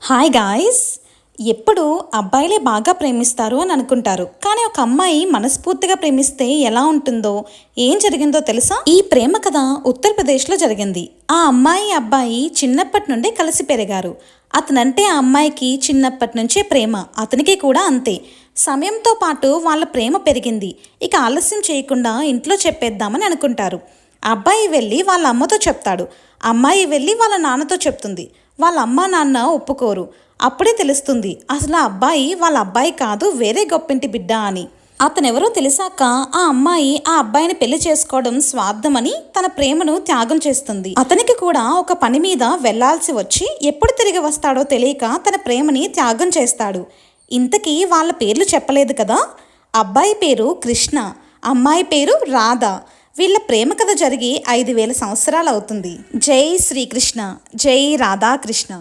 Hi guys. ఎప్పుడు అబ్బాయిలే బాగా ప్రేమిస్తారు అని అనుకుంటారు, కానీ ఒక అమ్మాయి మనస్ఫూర్తిగా ప్రేమిస్తే ఎలా ఉంటుందో, ఏం జరిగిందో తెలుసా? ఈ ప్రేమ కథ ఉత్తరప్రదేశ్లో జరిగింది. ఆ అమ్మాయి అబ్బాయి చిన్నప్పటి నుండే కలిసి పెరిగారు. అతనంటే ఆ అమ్మాయికి చిన్నప్పటి నుంచే ప్రేమ, అతనికి కూడా అంతే. సమయంతో పాటు వాళ్ళ ప్రేమ పెరిగింది. ఇక ఆలస్యం చేయకుండా ఇంట్లో చెప్పేద్దామని అనుకుంటారు. అబ్బాయి వెళ్ళి వాళ్ళ అమ్మతో చెప్తాడు. అమ్మాయి వెళ్ళి వాళ్ళ నాన్నతో చెప్తుంది. వాళ్ళ అమ్మ నాన్న ఒప్పుకోరు. అప్పుడే తెలుస్తుంది అసలు ఆ అబ్బాయి వాళ్ళ అబ్బాయి కాదు, వేరే గొప్పింటి బిడ్డ అని. అతనెవరో తెలిసాక ఆ అమ్మాయి ఆ అబ్బాయిని పెళ్లి చేసుకోవడం స్వార్థమని తన ప్రేమను త్యాగం చేస్తుంది. అతనికి కూడా ఒక పని మీద వెళ్లాల్సి వచ్చి ఎప్పుడు తిరిగి వస్తాడో తెలియక తన ప్రేమని త్యాగం చేస్తాడు. ఇంతకీ వాళ్ళ పేర్లు చెప్పలేదు కదా. అబ్బాయి పేరు కృష్ణ, అమ్మాయి పేరు రాధ. వీళ్ళ ప్రేమ కథ జరిగి 5000 సంవత్సరాలు అవుతుంది. జై శ్రీకృష్ణ, జై రాధాకృష్ణ.